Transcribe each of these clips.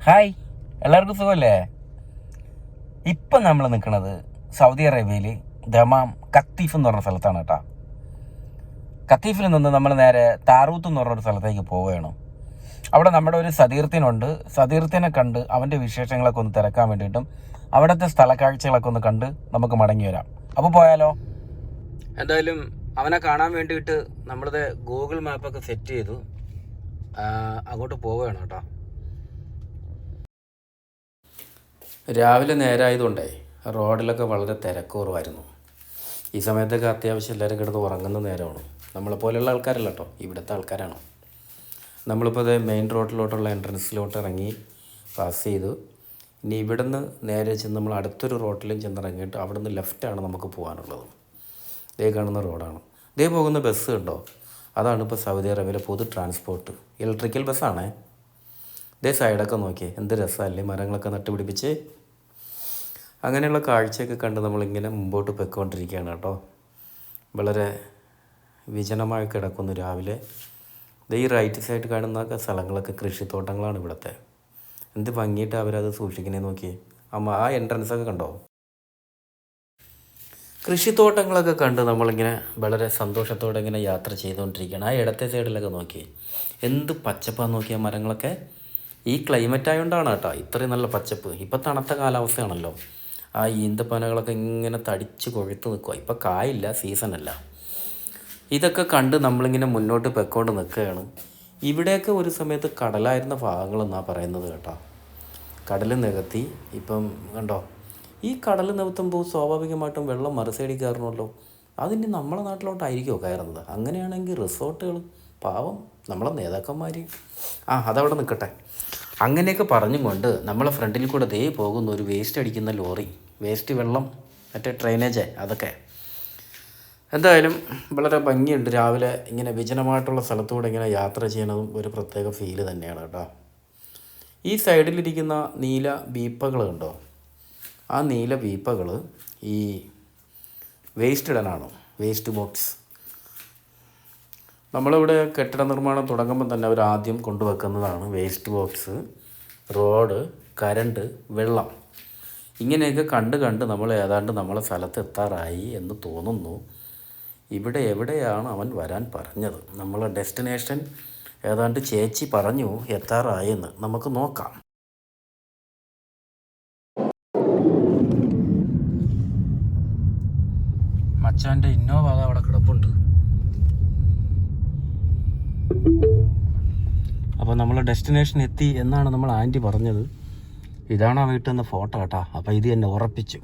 Hi, എല്ലാവർക്കും സുഖമല്ലേ? ഇപ്പം നമ്മൾ നിൽക്കുന്നത് സൗദി അറേബ്യയിൽ ദമാം കത്തീഫ് എന്ന് പറഞ്ഞ സ്ഥലത്താണ് കേട്ടോ. കത്തീഫിൽ നിന്ന് നമ്മൾ നേരെ താറൂത്ത് എന്ന് പറഞ്ഞൊരു സ്ഥലത്തേക്ക് പോവുകയാണ്. അവിടെ നമ്മുടെ ഒരു സതീർത്ഥ്യനുണ്ട്. സതീർത്ഥ്യനെ കണ്ട് അവൻ്റെ വിശേഷങ്ങളൊക്കെ ഒന്ന് തിരക്കാൻ വേണ്ടിയിട്ടും അവിടുത്തെ സ്ഥലക്കാഴ്ചകളൊക്കെ ഒന്ന് കണ്ട് നമുക്ക് മടങ്ങി വരാം. അപ്പോൾ പോയാലോ? എന്തായാലും അവനെ കാണാൻ വേണ്ടിയിട്ട് നമ്മളിത് ഗൂഗിൾ മാപ്പൊക്കെ സെറ്റ് ചെയ്തു അങ്ങോട്ട് പോവുകയാണ് കേട്ടോ. രാവിലെ നേരമായതുകൊണ്ടേ റോഡിലൊക്കെ വളരെ തിരക്കുറവായിരുന്നു. ഈ സമയത്തൊക്കെ അത്യാവശ്യം എല്ലാവരും കിടന്ന് ഉറങ്ങുന്ന നേരമാണ്. നമ്മളെപ്പോലെയുള്ള ആൾക്കാരല്ല കേട്ടോ, ഇവിടുത്തെ ആൾക്കാരാണ്. നമ്മളിപ്പോൾ ഇത് മെയിൻ റോഡിലോട്ടുള്ള എൻട്രൻസിലോട്ട് ഇറങ്ങി പാസ് ചെയ്തു. ഇനി ഇവിടുന്ന് നേരെ ചെന്ന് നമ്മൾ അടുത്തൊരു റോഡിലും ചെന്നിറങ്ങിയിട്ട് അവിടെ നിന്ന് ലെഫ്റ്റാണ് നമുക്ക് പോകാനുള്ളത്. ഇതേ കാണുന്ന റോഡാണ്. ഇതേ പോകുന്ന ബസ് ഉണ്ടോ, അതാണ് ഇപ്പോൾ സൗദി അറേബ്യയിലെ പൊതു ട്രാൻസ്പോർട്ട്. ഇലക്ട്രിക്കൽ ബസ്സാണേ. ഇതേ സൈഡൊക്കെ നോക്കിയേ, എന്ത് രസമല്ലേ, മരങ്ങളൊക്കെ നട്ടുപിടിപ്പിച്ച്. അങ്ങനെയുള്ള കാഴ്ചയൊക്കെ കണ്ട് നമ്മളിങ്ങനെ മുമ്പോട്ട് പൊയ്ക്കൊണ്ടിരിക്കുകയാണ് കേട്ടോ. വളരെ വിജനമായി കിടക്കുന്നു രാവിലെ. ഈ റൈറ്റ് സൈഡ് കാണുന്ന സ്ഥലങ്ങളൊക്കെ കൃഷിത്തോട്ടങ്ങളാണ് ഇവിടുത്തെ. എന്ത് ഭംഗിയിട്ട് അവരത് സൂക്ഷിക്കണേ നോക്കിയേ. ആ എൻട്രൻസൊക്കെ കണ്ടോ? കൃഷിത്തോട്ടങ്ങളൊക്കെ കണ്ട് നമ്മളിങ്ങനെ വളരെ സന്തോഷത്തോടെ ഇങ്ങനെ യാത്ര ചെയ്തുകൊണ്ടിരിക്കുകയാണ്. ആ ഇടത്തെ സൈഡിലൊക്കെ നോക്കിയേ, എന്ത് പച്ചപ്പാന്ന് നോക്കിയാൽ മരങ്ങളൊക്കെ. ഈ ക്ലൈമറ്റ് ആയതുകൊണ്ടാണ് കേട്ടോ ഇത്രയും നല്ല പച്ചപ്പ്. ഇപ്പം തണുത്ത കാലാവസ്ഥയാണല്ലോ. ആ ഈന്തപ്പനകളൊക്കെ ഇങ്ങനെ തടിച്ച് കൊഴുത്ത് നിൽക്കുക. ഇപ്പം കായില്ല, സീസണല്ല. ഇതൊക്കെ കണ്ട് നമ്മളിങ്ങനെ മുന്നോട്ട് പൊയ്ക്കൊണ്ട് നിൽക്കുകയാണ്. ഇവിടെയൊക്കെ ഒരു സമയത്ത് കടലായിരുന്ന ഭാഗങ്ങളെന്നാണ് പറയുന്നത് കേട്ടോ. കടൽ നികത്തി. ഇപ്പം കണ്ടോ, ഈ കടൽ നികത്തുമ്പോൾ സ്വാഭാവികമായിട്ടും വെള്ളം മറുസൈഡിൽ കയറണമല്ലോ. അതിന് നമ്മളെ നാട്ടിലോട്ടായിരിക്കുമോ കയറുന്നത്? അങ്ങനെയാണെങ്കിൽ റിസോർട്ടുകൾ, പാവം നമ്മളെ നേതാക്കന്മാർ. അതവിടെ നിൽക്കട്ടെ. അങ്ങനെയൊക്കെ പറഞ്ഞും കൊണ്ട് നമ്മളെ ഫ്രണ്ടിൽ കൂടെ ദേ പോകുന്ന ഒരു വേസ്റ്റ് അടിക്കുന്ന ലോറി, വേസ്റ്റ് വെള്ളം, മറ്റേ ഡ്രെയിനേജ്, അതൊക്കെ. എന്തായാലും വളരെ ഭംഗിയുണ്ട്. രാവിലെ ഇങ്ങനെ വിജനമായിട്ടുള്ള സ്ഥലത്തൂടെ ഇങ്ങനെ യാത്ര ചെയ്യണതും ഒരു പ്രത്യേക ഫീല് തന്നെയാണ് കേട്ടോ. ഈ സൈഡിലിരിക്കുന്ന നീല വീപ്പകൾ കണ്ടോ? ആ നീല വീപ്പകൾ ഈ വേസ്റ്റ് ഇടാനാണോ, വേസ്റ്റ് ബോക്സ്. നമ്മളിവിടെ കെട്ടിട നിർമ്മാണം തുടങ്ങുമ്പോൾ തന്നെ അവർ ആദ്യം കൊണ്ടുവെക്കുന്നതാണ് വേസ്റ്റ് ബോക്സ്, റോഡ്, കരണ്ട്, വെള്ളം. ഇങ്ങനെയൊക്കെ കണ്ട് നമ്മൾ ഏതാണ്ട് നമ്മളെ സ്ഥലത്ത് എത്താറായി എന്ന് തോന്നുന്നു. ഇവിടെ എവിടെയാണ് അവൻ വരാൻ പറഞ്ഞത്? നമ്മളെ ഡെസ്റ്റിനേഷൻ ഏതാണ്ട് ചേച്ചി പറഞ്ഞു എത്താറായെന്ന്. നമുക്ക് നോക്കാം. മച്ചാൻ്റെ ഇന്നോവ അവിടെ കിടപ്പുണ്ട്. അപ്പോൾ നമ്മൾ ഡെസ്റ്റിനേഷൻ എത്തി എന്നാണ് നമ്മൾ ആൻറ്റി പറഞ്ഞത്. ഇതാണ് ആ വീട്ടിൽ നിന്ന് ഫോട്ടോ കേട്ടോ. അപ്പോൾ ഇത് തന്നെ ഉറപ്പിച്ചു.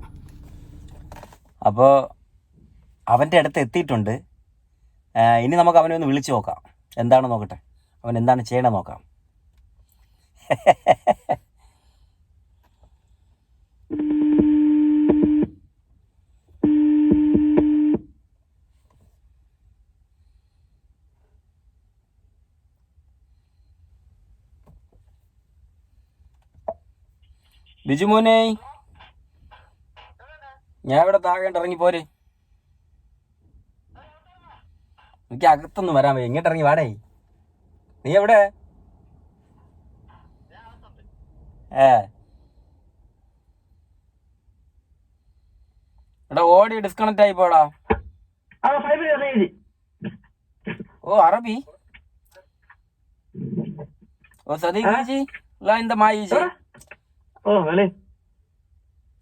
അപ്പോൾ അവൻ്റെ അടുത്ത് എത്തിയിട്ടുണ്ട്. ഇനി നമുക്ക് അവനെ ഒന്ന് വിളിച്ചു നോക്കാം. എന്താണ് നോക്കട്ടെ, അവൻ എന്താണ് ചെയ്യണമെന്ന് നോക്കാം. ബിജു മോനെ, ഞാൻ ഇവിടെ താഴെ ഇറങ്ങി പോരെ. എനിക്ക് അകത്തൊന്നും വരാൻ വയ്യ. ഇങ്ങോട്ട് ഇറങ്ങി വാടേ. നീ എവിടെ? എടാ ഓടി ഡിസ്കണക്ട് ആയി പോടാ. ഓ അറബി. ഓ സദീഖ് ജി لا انت معي يجي ليه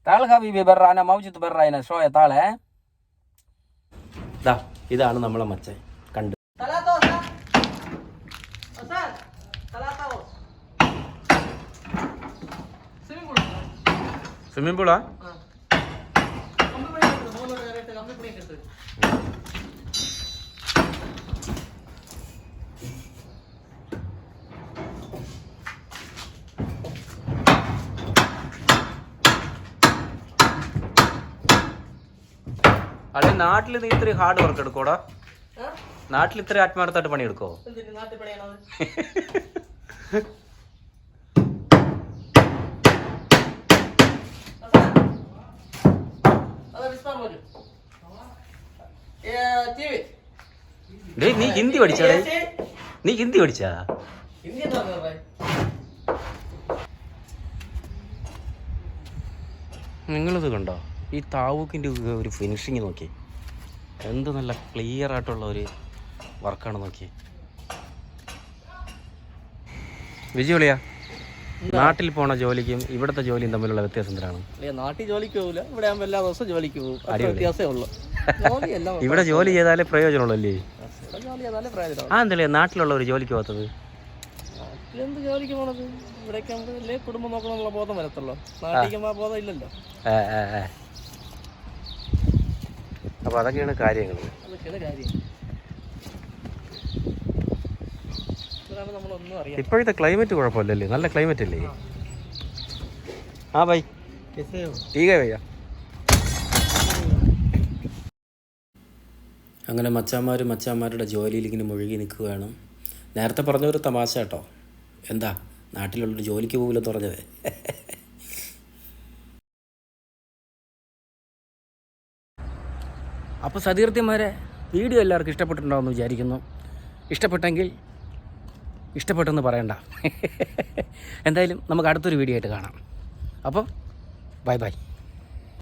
تعال حبيبي برا انا موجود برا هنا شويه تعال ദാ ഇതാണ് നമ്മളെ മച്ചൻ. കണ്ടു സ്വിമ്മിംഗ് പൂളാ? അല്ലെ നാട്ടിൽ നീ ഇത്ര ഹാർഡ് വർക്ക് എടുക്കോടാ? നാട്ടിൽ ഇത്ര ആത്മാർത്ഥമായിട്ട് പണിയെടുക്കോ? നീ ഹിന്ദി പഠിച്ചാ? നീ ഹിന്ദി പഠിച്ചാ? നിങ്ങളിത് കണ്ടോ? ഈ താവൂക്കിൻ്റെ ഒരു ഫിനിഷിങ് നോക്കി, എന്ത് നല്ല ക്ലിയർ ആയിട്ടുള്ള ഒരു വർക്കാണ് നോക്കി. വിജയോളിയാ, നാട്ടിൽ പോണ ജോലിക്കും ഇവിടുത്തെ ജോലിയും തമ്മിലുള്ള വ്യത്യാസം എന്തിനാണ്? നാട്ടിൽ ജോലിക്ക് പോകില്ല, ഇവിടെ ആകുമ്പോൾ എല്ലാ ദിവസവും ജോലിക്ക് പോകും. വ്യത്യാസമേ ഉള്ളൂ. ഇവിടെ ജോലി ചെയ്താലേ പ്രയോജനമുള്ളല്ലേ? ജോലി ചെയ്താലേ പ്രയോജനം. എന്തല്ലേ നാട്ടിലുള്ള ഒരു ജോലിക്ക് പോകാത്തത്? എന്ത് ജോലിക്ക് പോണത്? ഇവിടേക്ക് ആകുമ്പോഴല്ലേ കുടുംബം നോക്കണമെന്നുള്ള ബോധം വരത്തുള്ളൂ. നാട്ടിലേക്ക് ആ ബോധം ഇല്ലല്ലോ. അപ്പോൾ അതൊക്കെയാണ് കാര്യങ്ങൾ. അതൊക്കെയാണ് കാര്യം. നമ്മളൊന്നും അറിയാം. ഇപ്പോഴത്തെ ക്ലൈമറ്റ് കുഴപ്പമില്ലല്ലേ? നല്ല ക്ലൈമറ്റ് അല്ലേ? ആ ബൈ ടീക ഭയ്യ. അങ്ങനെ മച്ചാന്മാരുടെ ജോലിയിൽ ഇങ്ങനെ മുഴുകി നിൽക്കുകയാണ്. നേരത്തെ പറഞ്ഞൊരു തമാശ കേട്ടോ. എന്താ നാട്ടിലുള്ളൊരു ജോലിക്ക് പോകില്ലെന്ന് പറഞ്ഞത്? അപ്പോൾ സതീർത്ഥ്യന്മാരെ, വീഡിയോ എല്ലാവർക്കും ഇഷ്ടപ്പെട്ടിട്ടുണ്ടാവുമെന്ന് വിചാരിക്കുന്നു. ഇഷ്ടപ്പെട്ടെങ്കിൽ ഇഷ്ടപ്പെട്ടെന്ന് പറയണ്ട. എന്തായാലും നമുക്ക് അടുത്തൊരു വീഡിയോ ആയിട്ട് കാണാം. അപ്പോൾ ബൈ ബൈ.